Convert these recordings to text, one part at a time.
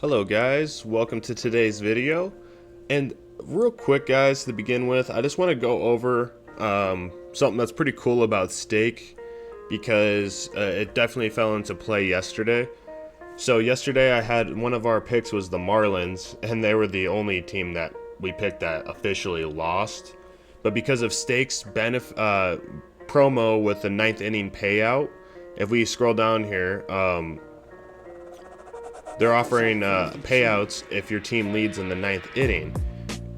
Hello guys, welcome to today's video. And real quick guys, to begin with, I just want to go over something that's pretty cool about stake, because it definitely fell into play yesterday. So yesterday I had one of our picks was the Marlins, and they were the only team that we picked that officially lost. But because of stake's promo with the ninth inning payout, if we scroll down here, they're offering payouts if your team leads in the ninth inning,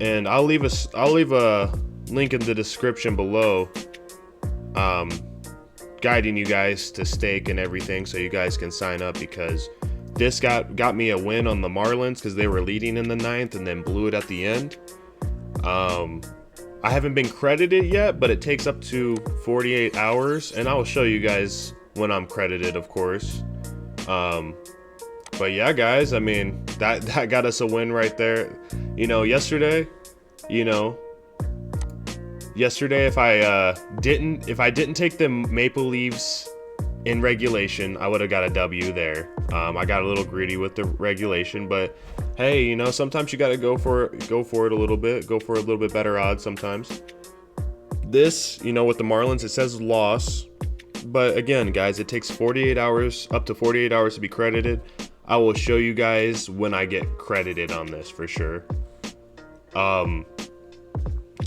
and I'll leave a link in the description below, guiding you guys to stake and everything, so you guys can sign up, because this got me a win on the Marlins because they were leading in the ninth and then blew it at the end. I haven't been credited yet, but it takes up to 48 hours, and I will show you guys when I'm credited, of course. But yeah, guys, I mean, that got us a win right there. Yesterday, if I didn't take the Maple Leafs in regulation, I would have got a W there. I got a little greedy with the regulation, but hey, sometimes you got to go for it a little bit, go for a little bit better odds sometimes. This, with the Marlins, it says loss, but again, guys, it takes 48 hours, up to 48 hours to be credited. I will show you guys when I get credited on this for sure. The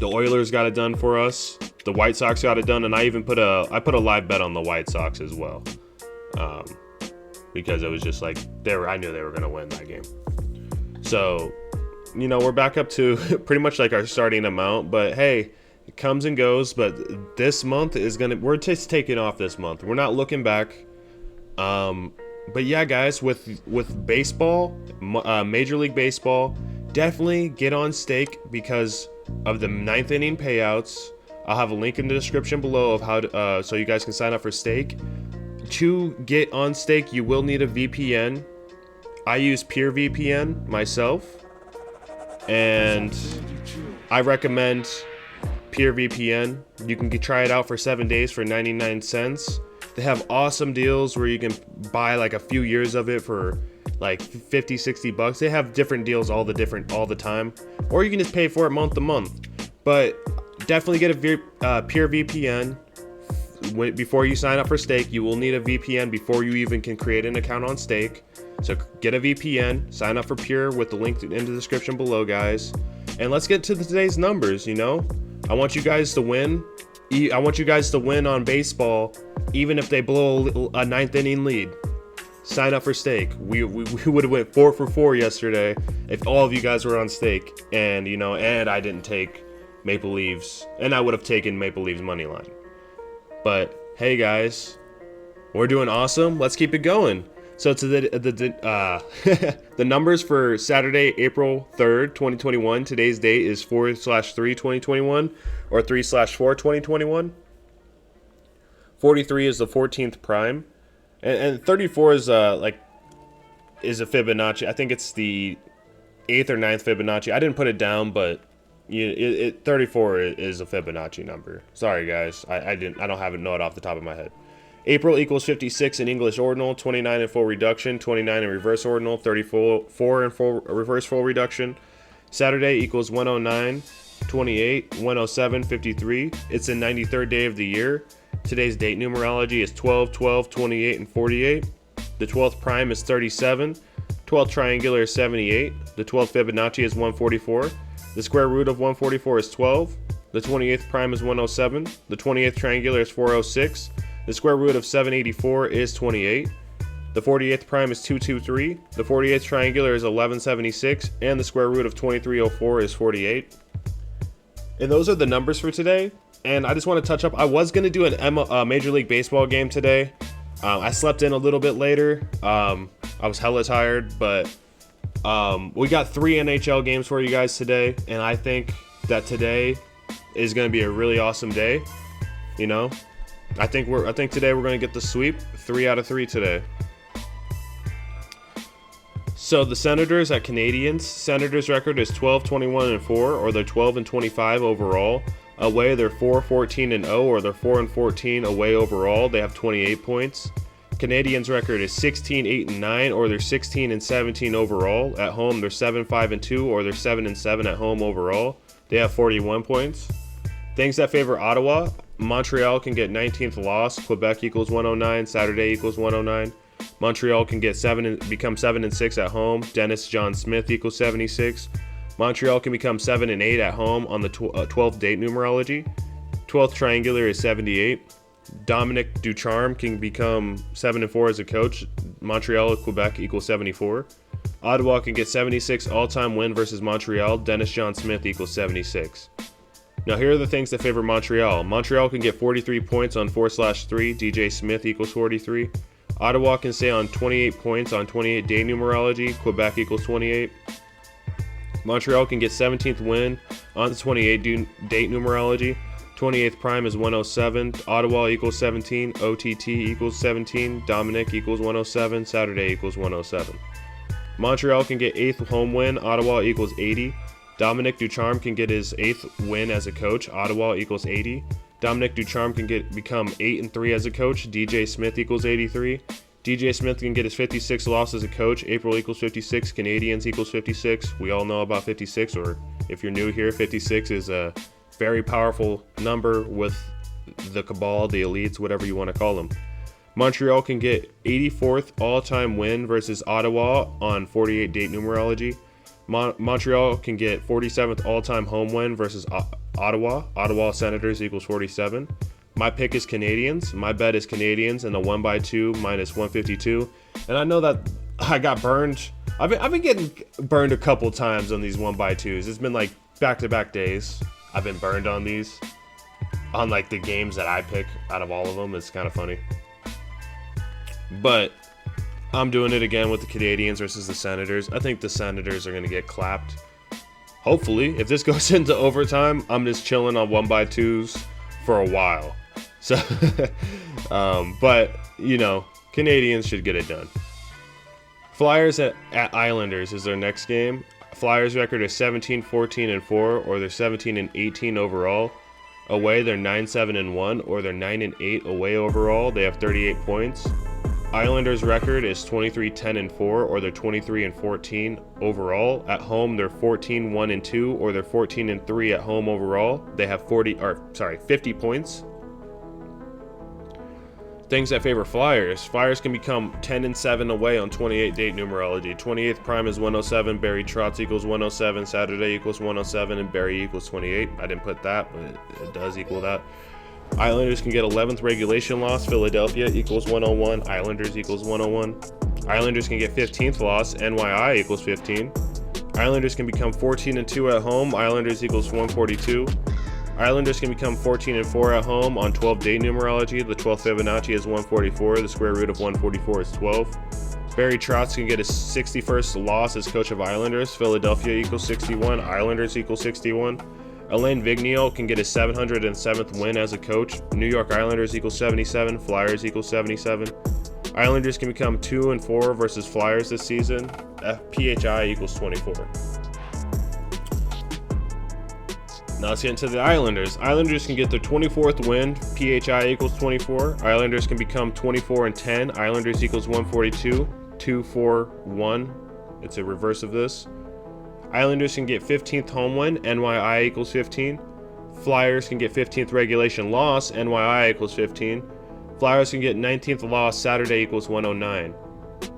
Oilers got it done for us. The White Sox got it done, and I even put a live bet on the White Sox as well, because it was just like I knew they were gonna win that game. So, we're back up to pretty much like our starting amount. But hey, it comes and goes. But this month we're just taking off this month. We're not looking back. But yeah, guys, with baseball, Major League Baseball, definitely get on stake because of the ninth inning payouts. I'll have a link in the description below of how to, so you guys can sign up for stake. To get on stake, you will need a VPN. I use Pure VPN myself, and I recommend Pure VPN. You can try it out for 7 days for 99 cents. They have awesome deals where you can buy like a few years of it for like 50-60 bucks. They have different deals all the time, or you can just pay for it month to month. But definitely get a Pure VPN before you sign up for stake. You will need a VPN before you even can create an account on stake. So get a VPN, sign up for Pure with the link in the description below, guys. And let's get to today's numbers. I want you guys to win. I want you guys to win on baseball, even if they blow a ninth inning lead. Sign up for stake. We would have went 4 for 4 yesterday if all of you guys were on stake, and and I didn't take Maple Leafs, and I would have taken Maple Leafs money line. But hey, guys, we're doing awesome. Let's keep it going. So to the numbers for Saturday, April 3rd, 2021. Today's date is 4/3/2021 or 3/4/2021. 43 is the 14th prime, and 34 is a Fibonacci. I think it's the 8th or 9th Fibonacci. I didn't put it down, but 34 is a Fibonacci number. Sorry guys, I don't have it off the top of my head. April equals 56 in English ordinal, 29 in full reduction, 29 in reverse ordinal, 34 in full reverse full reduction. Saturday equals 109, 28, 107, 53. It's the 93rd day of the year. Today's date numerology is 12, 12, 28, and 48. The 12th prime is 37. 12th triangular is 78. The 12th Fibonacci is 144. The square root of 144 is 12. The 28th prime is 107. The 28th triangular is 406. The square root of 784 is 28. The 48th prime is 223. The 48th triangular is 1176. And the square root of 2304 is 48. And those are the numbers for today. And I just want to touch up. I was going to do a Major League Baseball game today. I slept in a little bit later. I was hella tired. But we got 3 NHL games for you guys today. And I think that today is going to be a really awesome day. I think today we're going to get the sweep. 3 out of 3 today. So the Senators at Canadians. Senators record is 12-21-4, or they're 12-25 overall. Away, they're 4-14-0, or they're 4-14 away overall. They have 28 points. Canadians' record is 16-8-9, or they're 16-17 overall. At home, they're 7-5-2, or they're 7-7 at home overall. They have 41 points. Things that favor Ottawa: Montreal can get 19th loss. Quebec equals 109. Saturday equals 109. Montreal can get become 7-6 at home. Dennis John Smith equals 76. Montreal can become 7-8 at home on the 12th date numerology. 12th triangular is 78. Dominic Ducharme can become 7-4 as a coach. Montreal, Quebec equals 74. Ottawa can get 76 all-time win versus Montreal. Dennis John Smith equals 76. Now here are the things that favor Montreal. Montreal can get 43 points on 4/3. DJ Smith equals 43. Ottawa can stay on 28 points on 28 day numerology. Quebec equals 28. Montreal can get 17th win on the 28 date numerology. 28th prime is 107. Ottawa equals 17. OTT equals 17. Dominic equals 107. Saturday equals 107. Montreal can get 8th home win. Ottawa equals 80. Dominic Ducharme can get his 8th win as a coach. Ottawa equals 80. Dominic Ducharme can become 8-3 as a coach. DJ Smith equals 83. DJ Smith can get his 56th loss as a coach. April equals 56. Canadians equals 56. We all know about 56, or if you're new here, 56 is a very powerful number with the cabal, the elites, whatever you want to call them. Montreal can get 84th all-time win versus Ottawa on 48 date numerology. Montreal can get 47th all-time home win versus Ottawa. Ottawa Senators equals 47. My pick is Canadians. My bet is Canadians and a 1x2 minus 152. And I know that I got burned. I've been getting burned a couple times on these 1x2s. It's been like back-to-back days. I've been burned on these. On like the games that I pick out of all of them. It's kind of funny. But I'm doing it again with the Canadians versus the Senators. I think the Senators are going to get clapped. Hopefully, if this goes into overtime, I'm just chilling on 1x2s for a while. So, but, you know, Canadians should get it done. Flyers at Islanders is their next game. Flyers record is 17-14-4, or they're 17-18 overall. Away, they're 9-7-1, or they're 9-8 away overall. They have 38 points. Islanders record is 23-10-4, or they're 23-14 overall. At home, they're 14-1-2, or they're 14-3 at home overall. They have 50 points. Things that favor Flyers. Flyers can become 10-7 away on 28 date numerology. 28th prime is 107. Barry Trotz equals 107. Saturday equals 107, and Barry equals 28. I didn't put that, but it does equal that. Islanders can get 11th regulation loss. Philadelphia equals 101. Islanders equals 101. Islanders can get 15th loss. NYI equals 15. Islanders can become 14-2 at home. Islanders equals 142. Islanders can become 14-4 at home on 12 day numerology. The 12th Fibonacci is 144. The square root of 144 is 12. Barry Trotz can get his 61st loss as coach of Islanders. Philadelphia equals 61. Islanders equals 61. Alain Vigneault can get his 707th win as a coach. New York Islanders equals 77. Flyers equals 77. Islanders can become 2-4 versus Flyers this season. PHI equals 24. Now let's get into the Islanders. Islanders can get their 24th win. PHI equals 24. Islanders can become 24-10. Islanders equals 142. 2-4-1. It's a reverse of this. Islanders can get 15th home win. NYI equals 15. Flyers can get 15th regulation loss. NYI equals 15. Flyers can get 19th loss. Saturday equals 109.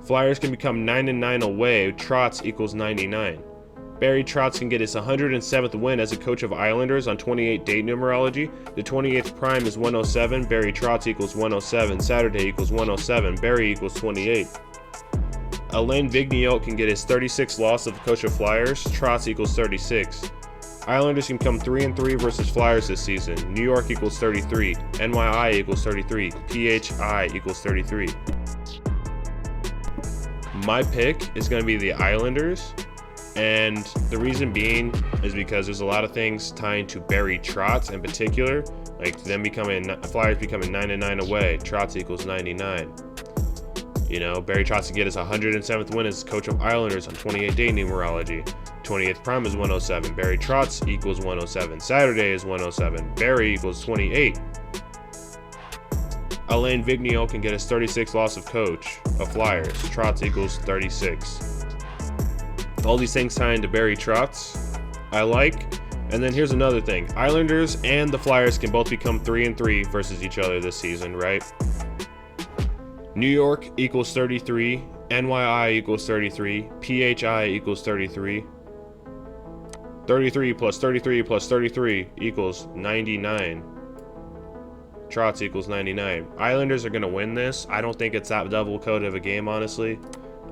Flyers can become 9-9 away. Trotz equals 99. Barry Trotz can get his 107th win as a coach of Islanders on 28 date numerology. The 28th prime is 107. Barry Trotz equals 107. Saturday equals 107. Barry equals 28. Alain Vigneault can get his 36th loss as the coach of Flyers. Trotz equals 36. Islanders can come 3-3 versus Flyers this season. New York equals 33. NYI equals 33. PHI equals 33. My pick is going to be the Islanders. And the reason being is because there's a lot of things tying to Barry Trotz in particular, like them Flyers becoming 9-9 away. Trotz equals 99. You know, Barry Trotz can get his 107th win as coach of Islanders on 28-day numerology. 28th prime is 107. Barry Trotz equals 107. Saturday is 107. Barry equals 28. Alain Vigneault can get his 36th loss of coach of Flyers. Trotz equals 36. All these things tie into Barry Trotz. I like. And then here's another thing. Islanders and the Flyers can both become 3-3 versus each other this season, right? New York equals 33. NYI equals 33. PHI equals 33. 33 plus 33 plus 33 equals 99. Trotz equals 99. Islanders are going to win this. I don't think it's that double code of a game, honestly.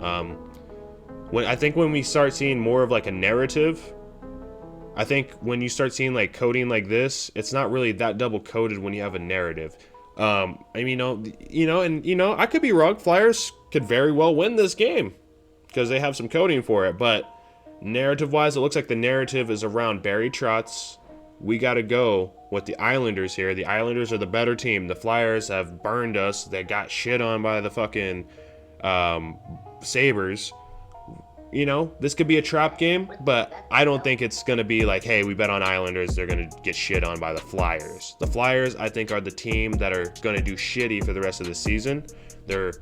I think when we start seeing more of like a narrative, I think when you start seeing like coding like this, it's not really that double coded when you have a narrative. I mean, I could be wrong. Flyers could very well win this game because they have some coding for it. But narrative-wise, it looks like the narrative is around Barry Trotz. We got to go with the Islanders here. The Islanders are the better team. The Flyers have burned us. They got shit on by the fucking Sabres. This could be a trap game, but I don't think it's going to be like, hey, we bet on Islanders, they're going to get shit on by the Flyers. The Flyers, I think, are the team that are going to do shitty for the rest of the season. They're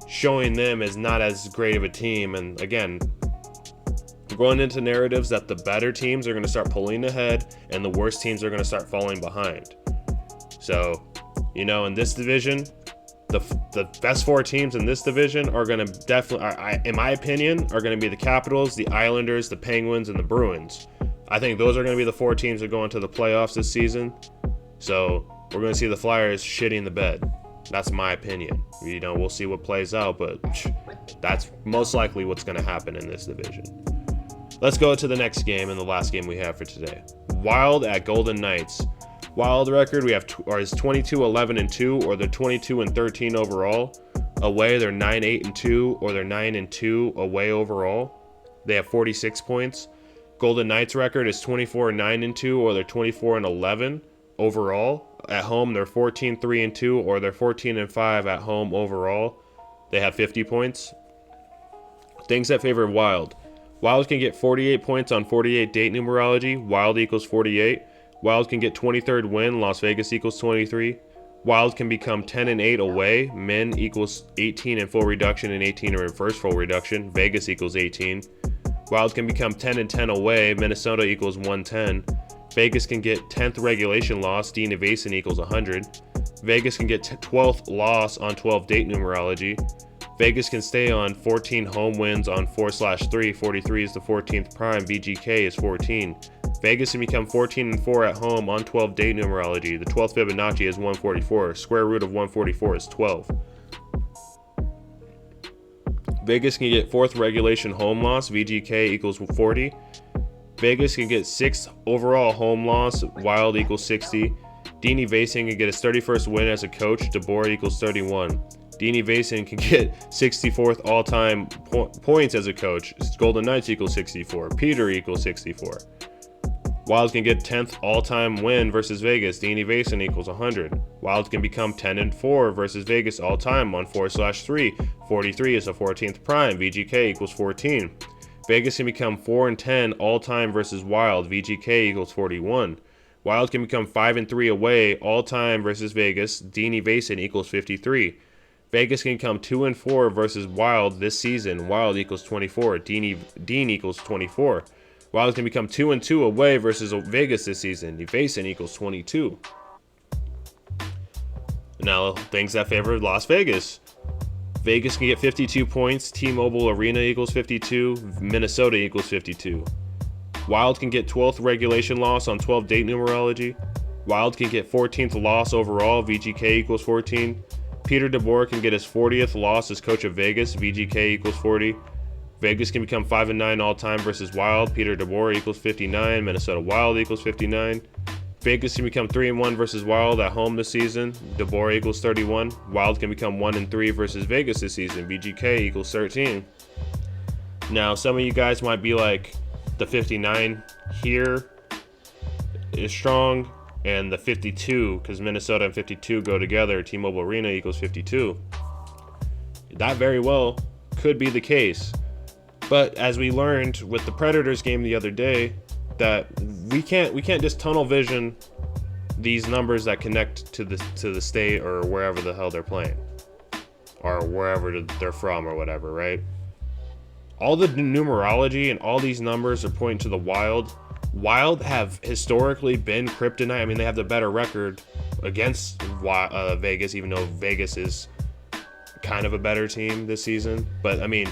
showing them as not as great of a team. And again, we're going into narratives that the better teams are going to start pulling ahead and the worst teams are going to start falling behind. So, in this division, the best four teams in this division are going to definitely, in my opinion, are going to be the Capitals, the Islanders, the Penguins, and the Bruins. I think those are going to be the four teams that go into the playoffs this season. So we're going to see the Flyers shitting the bed. That's my opinion. We'll see what plays out, but that's most likely what's going to happen in this division. Let's go to the next game and the last game we have for today. Wild at Golden Knights. Wild record we have is 22-11-2, or they're 22-13 overall. Away they're 9-8-2, or they're 9-2 away overall. They have 46 points. Golden Knights record is 24-9-2, or they're 24-11 overall. At home they're 14-3-2, or they're 14-5 at home overall. They have 50 points. Things that favor Wild. Wild can get 48 points on 48 date numerology. Wild equals 48. Wild can get 23rd win. Las Vegas equals 23. Wild can become 10-8 away. Min equals 18 in full reduction and 18 in reverse full reduction. Vegas equals 18. Wild can become 10-10 away. Minnesota equals 110. Vegas can get 10th regulation loss. Dean Evason equals 100. Vegas can get 12th loss on 12 date numerology. Vegas can stay on 14 home wins on 4/3. 43 is the 14th prime. VGK is 14. Vegas can become 14-4 at home on 12 date numerology. The 12th Fibonacci is 144. Square root of 144 is 12. Vegas can get 4th regulation home loss. VGK equals 40. Vegas can get 6th overall home loss. Wild equals 60. Dean Evason can get his 31st win as a coach. DeBoer equals 31. Dean Evason can get 64th all-time points as a coach. Golden Knights equals 64. Peter equals 64. Wild can get 10th all-time win versus Vegas. Dean Evason equals 100. Wild can become 10-4 versus Vegas all-time on 4/3. 43 is the 14th prime. VGK equals 14. Vegas can become 4-10 all-time versus Wild. VGK equals 41. Wild can become 5-3 away all-time versus Vegas. Dean Evason equals 53. Vegas can become 2-4 versus Wild this season. Wild equals 24. Dean equals 24. Wild can become 2-2 away versus Vegas this season. Evason equals 22. Now, things that favor Las Vegas. Vegas can get 52 points. T-Mobile Arena equals 52. Minnesota equals 52. Wild can get 12th regulation loss on 12 date numerology. Wild can get 14th loss overall. VGK equals 14. Peter DeBoer can get his 40th loss as coach of Vegas. VGK equals 40. Vegas can become 5-9 all-time versus Wild. Peter DeBoer equals 59. Minnesota Wild equals 59. Vegas can become 3-1 versus Wild at home this season. DeBoer equals 31. Wild can become 1-3 versus Vegas this season. VGK equals 13. Now, some of you guys might be like, the 59 here is strong, and the 52, because Minnesota and 52 go together. T-Mobile Arena equals 52. That very well could be the case. But as we learned with the Predators game the other day, that we can't just tunnel vision these numbers that connect to the state or wherever the hell they're playing, or wherever they're from or whatever, right? All the numerology and all these numbers are pointing to the Wild. Wild have historically been kryptonite. I mean, they have the better record against Vegas, even though Vegas is kind of a better team this season. But I mean,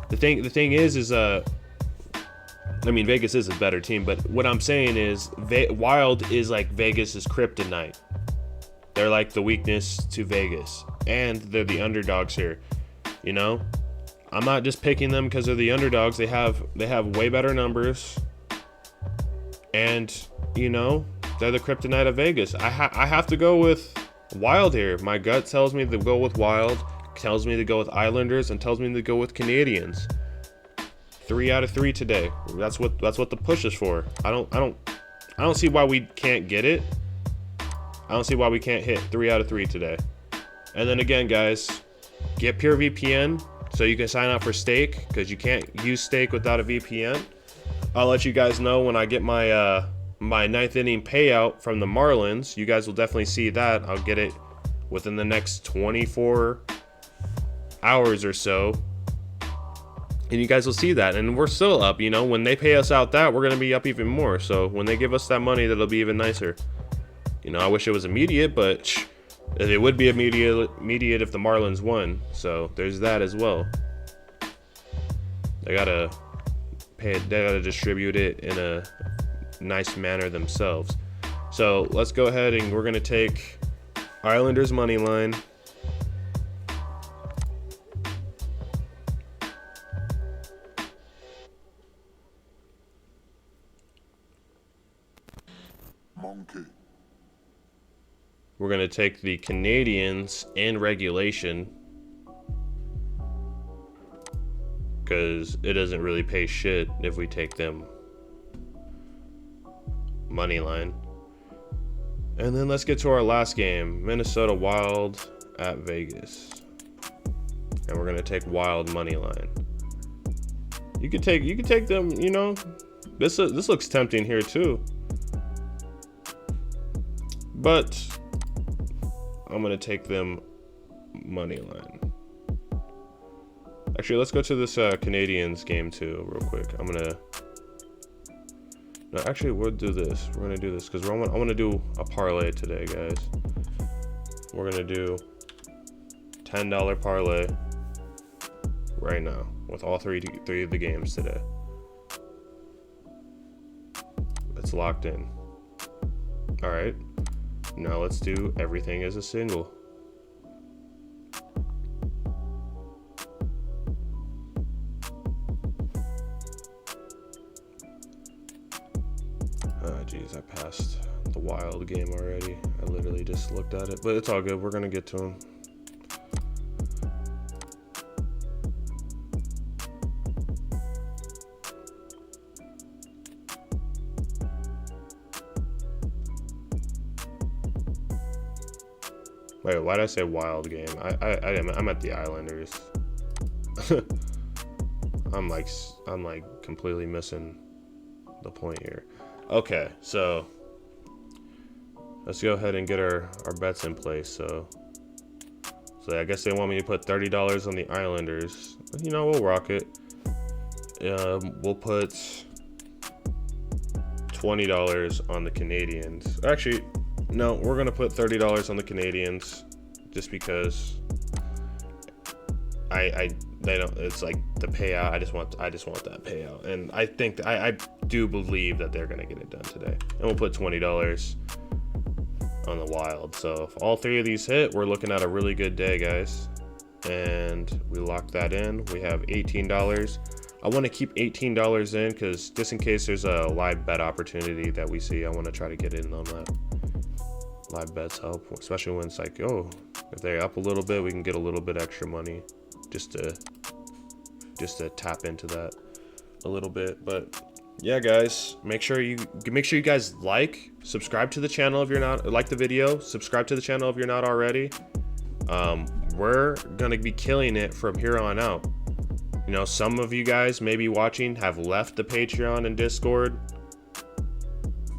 the thing is I mean, Vegas is a better team, but what I'm saying is Wild is like Vegas's kryptonite. They're like the weakness to Vegas, and they're the underdogs here. You know, I'm not just picking them because they're the underdogs. They have way better numbers, and you know, they're the kryptonite of Vegas. I have to go with Wild here. My gut tells me to go with Wild, tells me to go with Islanders, and tells me to go with Canadians. 3 out of 3 today. That's what the push is for. I don't see why we can't get it. I don't see why we can't hit 3 out of 3 today. And then again, guys, get Pure VPN so you can sign up for Stake, because you can't use Stake without a VPN. I'll let you guys know when I get my my 9th inning payout from the Marlins. You guys will definitely see that. I'll get it within the next 24 hours or so. And you guys will see that, and we're still up. You know, when they pay us out that, we're gonna be up even more. So when they give us that money, that'll be even nicer. You know, I wish it was immediate, but it would be immediate if the Marlins won. So there's that as well. They gotta distribute it in a nice manner themselves. So let's go ahead and we're gonna take Islanders money line. We're going to take the Canadians in regulation, because it doesn't really pay shit if we take them money line. And then let's get to our last game, Minnesota Wild at Vegas. And we're going to take Wild money line. You could take them, you know. This looks tempting here too. But I'm going to take them money line. Actually, let's go to this Canadians game too real quick. No, actually, we'll do this. We're going to do this because I want to do a parlay today, guys. We're going to do $10 parlay right now with all three of the games today. It's locked in. All right. Now let's do everything as a single. Geez, I passed the Wild game already. I literally just looked at it, but it's all good. We're gonna get to them. Wait, why did I say Wild game? I'm at the Islanders. I'm like completely missing the point here. Okay, so let's go ahead and get our bets in place. So I guess they want me to put $30 on the Islanders. You know, we'll rock it. We'll put $20 on the Canadians. Actually, no, we're gonna put $30 on the Canadians just because they don't. It's like the payout. I just want that payout, and I think I do believe that they're gonna get it done today. And we'll put $20 on the Wild. So if all three of these hit, we're looking at a really good day, guys. And we lock that in. We have $18. I want to keep $18 in because just in case there's a live bet opportunity that we see, I want to try to get in on that. Live bets help, especially when it's like, oh, if they're up a little bit, we can get a little bit extra money just to tap into that a little bit. But yeah, guys, make sure you guys subscribe to the channel if you're not, like the video, subscribe to the channel if you're not already. We're gonna be killing it from here on out. You know, some of you guys maybe watching have left the Patreon and Discord,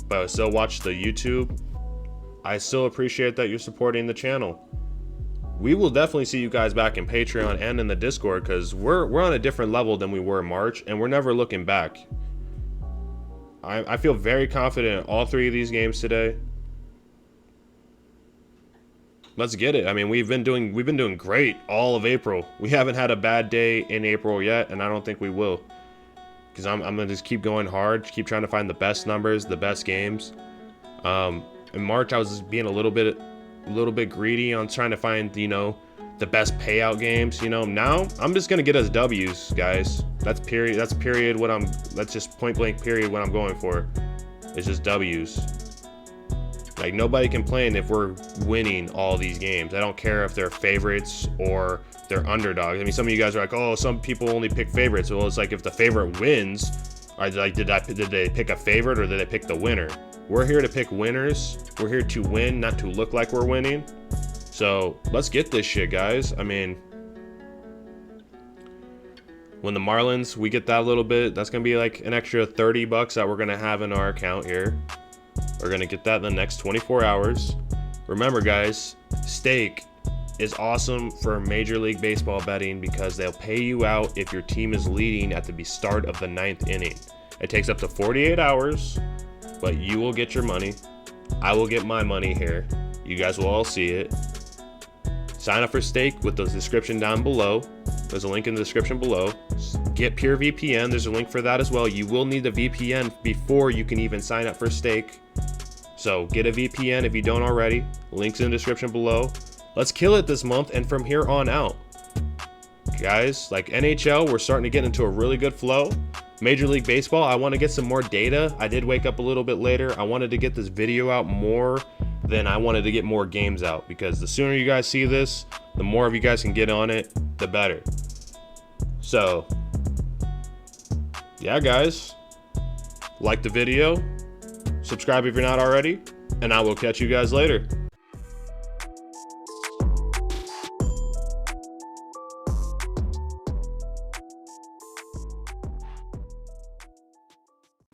but still watch the YouTube. I still appreciate that you're supporting the channel. We will definitely see you guys back in Patreon and in the Discord, because we're on a different level than we were in March, and we're never looking back. I feel very confident in all 3 of these games today. Let's get it. I mean, we've been doing great all of April. We haven't had a bad day in April yet, and I don't think we will. Because I'm gonna just keep going hard, keep trying to find the best numbers, the best games. In March, I was just being a little bit greedy on trying to find, you know, the best payout games. You know, now I'm just gonna get us W's, guys. That's period. That's just point blank period. What I'm going for is just W's. Like, nobody complain if we're winning all these games. I don't care if they're favorites or they're underdogs. I mean, some of you guys are like, oh, some people only pick favorites. Well, it's like, if the favorite wins, like, did they pick a favorite or did they pick the winner? We're here to pick winners. We're here to win, not to look like we're winning. So let's get this shit, guys. I mean, when the Marlins, we get that little bit, that's gonna be like an extra $30 that we're gonna have in our account here. We're gonna get that in the next 24 hours. Remember, guys, stake is awesome for Major League Baseball betting, because they'll pay you out if your team is leading at the start of the 9th inning. It takes up to 48 hours, but you will get your money. I will get my money here. You guys will all see it. Sign up for stake with the description down below. There's a link in the description below. Get Pure VPN. There's a link for that as well. You will need a VPN before you can even sign up for stake. So get a VPN if you don't already. Links in the description below. Let's kill it this month and from here on out. Guys, like NHL, we're starting to get into a really good flow. Major League Baseball, I want to get some more data. I did wake up a little bit later. I wanted to get this video out more than I wanted to get more games out, because the sooner you guys see this, the more of you guys can get on it, the better. So, yeah, guys, like the video, subscribe if you're not already, and I will catch you guys later.